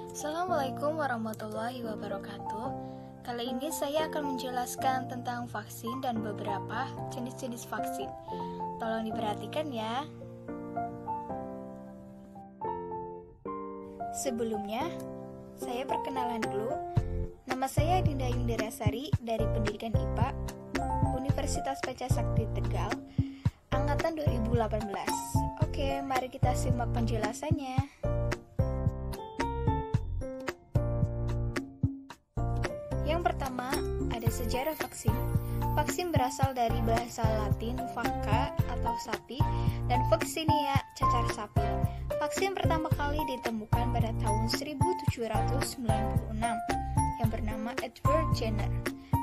Assalamualaikum warahmatullahi wabarakatuh. Kali ini saya akan menjelaskan tentang vaksin dan beberapa jenis-jenis vaksin. Tolong diperhatikan ya. Sebelumnya, saya perkenalan dulu. Nama saya Dinda Yundirasari dari Pendidikan IPA Universitas Pancasila Sakti Tegal, Angkatan 2018. Oke, mari kita simak penjelasannya. Yang pertama, ada sejarah vaksin. Vaksin berasal dari bahasa Latin vacca atau sapi dan vaccinia cacar sapi. Vaksin pertama kali ditemukan pada tahun 1796 yang bernama Edward Jenner.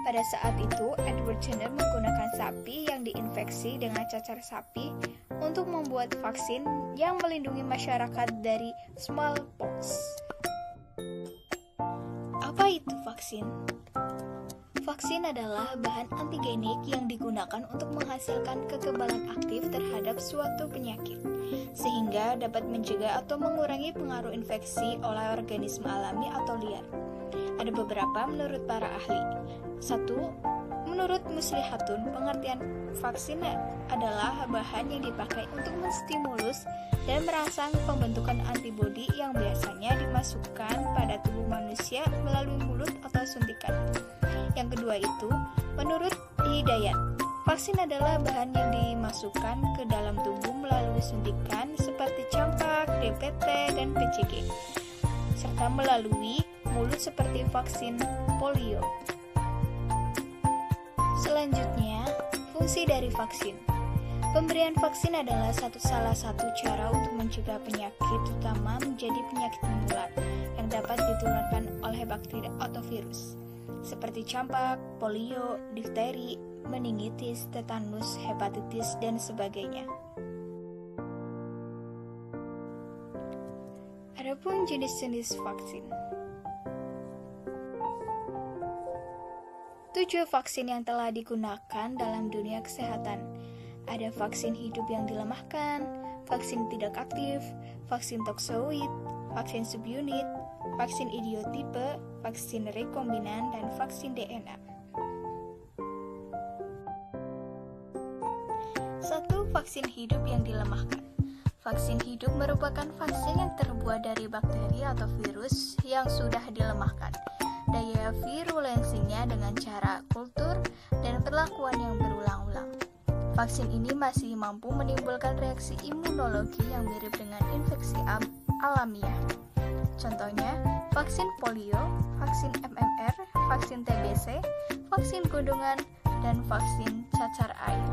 Pada saat itu, Edward Jenner menggunakan sapi yang diinfeksi dengan cacar sapi untuk membuat vaksin yang melindungi masyarakat dari smallpox. Apa itu vaksin? Vaksin adalah bahan antigenik yang digunakan untuk menghasilkan kekebalan aktif terhadap suatu penyakit, sehingga dapat mencegah atau mengurangi pengaruh infeksi oleh organisme alami atau liar. Ada beberapa menurut para ahli. 1. Menurut Muslihatun, pengertian vaksin adalah bahan yang dipakai untuk menstimulus dan merangsang pembentukan antibodi yang biasanya dimasukkan pada tubuh manusia melalui mulut atau suntikan. Yang kedua itu, menurut Hidayat, vaksin adalah bahan yang dimasukkan ke dalam tubuh melalui suntikan seperti campak, DPT, dan PCG, serta melalui mulut seperti vaksin polio. Selanjutnya, fungsi dari vaksin. Pemberian vaksin adalah salah satu cara untuk mencegah penyakit, terutama menjadi penyakit menular yang dapat ditularkan oleh bakteri atau virus, seperti campak, polio, difteri, meningitis, tetanus, hepatitis, dan sebagainya. Adapun jenis-jenis vaksin. 7 vaksin yang telah digunakan dalam dunia kesehatan. Ada vaksin hidup yang dilemahkan, vaksin tidak aktif, vaksin toksoid, vaksin subunit, vaksin idiotipe, vaksin rekombinan, dan vaksin DNA. 1. Vaksin hidup yang dilemahkan. Vaksin hidup merupakan vaksin yang terbuat dari bakteri atau virus yang sudah dilemahkan. Daya virulensinya dengan cara kultur dan perlakuan yang berulang-ulang. Vaksin ini masih mampu menimbulkan reaksi imunologi yang mirip dengan infeksi alamiah. Contohnya, vaksin polio, vaksin MMR, vaksin TBC, vaksin gondongan, dan vaksin cacar air.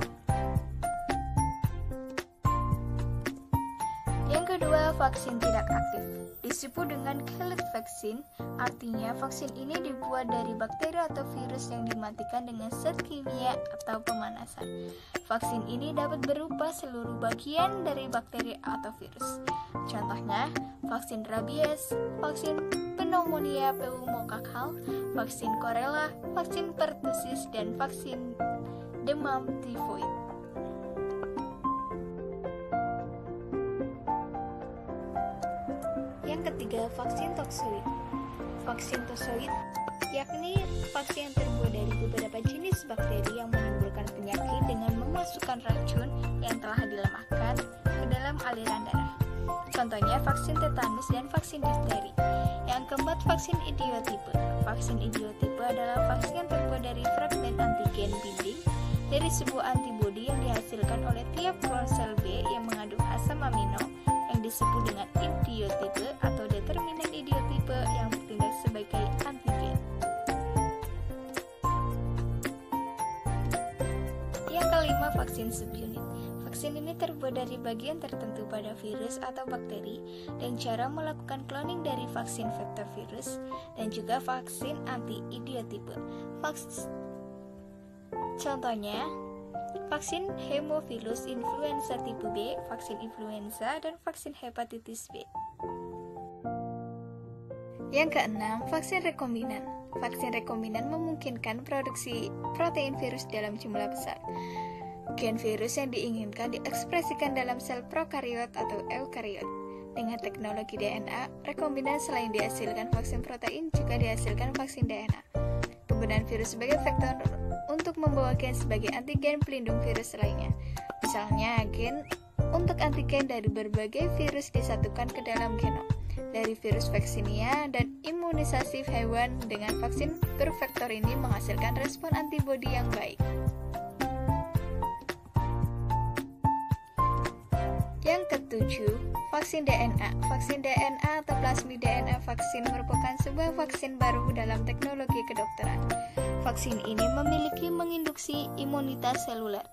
Yang kedua, vaksin tidak aktif. Disebut dengan killing vaksin, artinya vaksin ini dibuat dari bakteri atau virus yang dimatikan dengan zat kimia atau pemanasan. Vaksin ini dapat berupa seluruh bagian dari bakteri atau virus. Contohnya, vaksin rabies, vaksin pneumonia pneumokokal, vaksin korela, vaksin pertusis, dan vaksin demam tifoid. Yang ketiga, vaksin toksoid. Vaksin toksoid yakni vaksin yang terbuat dari beberapa jenis bakteri yang menimbulkan penyakit dengan memasukkan racun yang telah dilemahkan ke dalam aliran darah. Contohnya vaksin tetanus dan vaksin difteri. Yang keempat, vaksin idiotipe. Vaksin idiotipe adalah vaksin yang terbuat dari fragmen antigen binding dari sebuah antibodi yang dihasilkan oleh tiap klon sel B yang mengandung asam amino yang disebut dengan idiotipe atau determinan idiotipe yang bertindak sebagai antigen. Yang kelima, vaksin subunit. Vaksin ini terbuat dari bagian tertentu pada virus atau bakteri dan cara melakukan cloning dari vaksin vektor virus dan juga vaksin anti-idiotipe. Contohnya, vaksin hemophilus influenza tipe B, vaksin influenza, dan vaksin hepatitis B. Yang keenam, vaksin rekombinan. Vaksin rekombinan memungkinkan produksi protein virus dalam jumlah besar. Gen virus yang diinginkan diekspresikan dalam sel prokariot atau eukariot. Dengan teknologi DNA, rekombinan selain dihasilkan vaksin protein juga dihasilkan vaksin DNA. Penggunaan virus sebagai vektor untuk membawa gen sebagai antigen pelindung virus lainnya. Misalnya, gen untuk antigen dari berbagai virus disatukan ke dalam genom. Dari virus Vaccinia dan imunisasi hewan dengan vaksin bervektor ini menghasilkan respon antibodi yang baik. Yang ketujuh, vaksin DNA. Vaksin DNA atau plasmid DNA vaksin merupakan sebuah vaksin baru dalam teknologi kedokteran. Vaksin ini memiliki menginduksi imunitas seluler.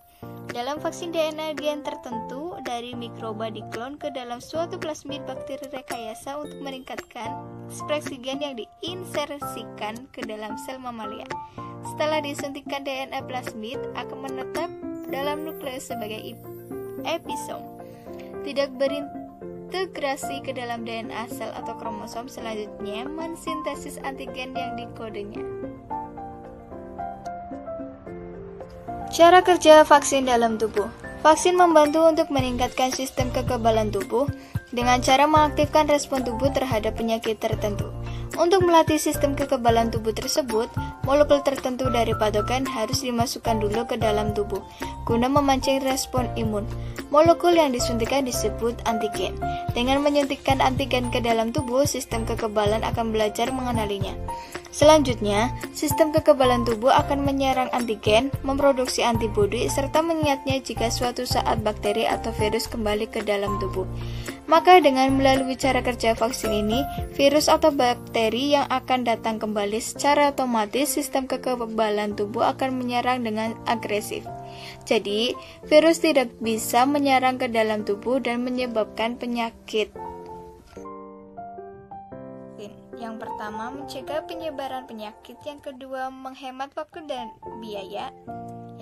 Dalam vaksin DNA, gen tertentu dari mikroba diklon ke dalam suatu plasmid bakteri rekayasa untuk meningkatkan ekspresi gen yang diinsersikan ke dalam sel mamalia. Setelah disuntikkan, DNA plasmid akan menetap dalam nukleus sebagai episom. Tidak berintegrasi ke dalam DNA sel atau kromosom, selanjutnya mensintesis antigen yang dikodenya. Cara kerja vaksin dalam tubuh. Vaksin membantu untuk meningkatkan sistem kekebalan tubuh dengan cara mengaktifkan respon tubuh terhadap penyakit tertentu. Untuk melatih sistem kekebalan tubuh tersebut, molekul tertentu dari patogen harus dimasukkan dulu ke dalam tubuh guna memancing respon imun. Molekul yang disuntikkan disebut antigen. Dengan menyuntikkan antigen ke dalam tubuh, sistem kekebalan akan belajar mengenalinya. Selanjutnya, sistem kekebalan tubuh akan menyerang antigen, memproduksi antibodi, serta mengingatnya jika suatu saat bakteri atau virus kembali ke dalam tubuh. Maka dengan melalui cara kerja vaksin ini, virus atau bakteri yang akan datang kembali secara otomatis sistem kekebalan tubuh akan menyerang dengan agresif. Jadi, virus tidak bisa menyerang ke dalam tubuh dan menyebabkan penyakit. Yang pertama, mencegah penyebaran penyakit. Yang kedua, menghemat waktu dan biaya.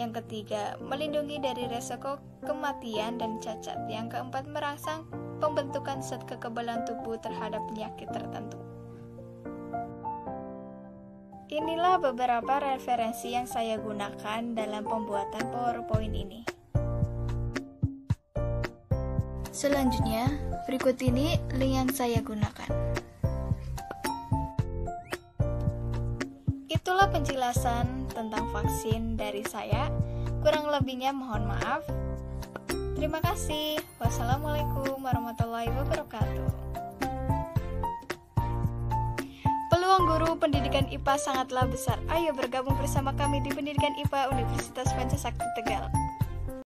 Yang ketiga, melindungi dari resiko kematian dan cacat. Yang keempat, merangsang pembentukan zat kekebalan tubuh terhadap penyakit tertentu. Inilah beberapa referensi yang saya gunakan dalam pembuatan PowerPoint ini. Selanjutnya, berikut ini link yang saya gunakan. Itulah penjelasan tentang vaksin dari saya. Kurang lebihnya mohon maaf. Terima kasih. Wassalamualaikum warahmatullahi wabarakatuh. Peluang guru pendidikan IPA sangatlah besar. Ayo bergabung bersama kami di Pendidikan IPA Universitas Pancasakti Tegal.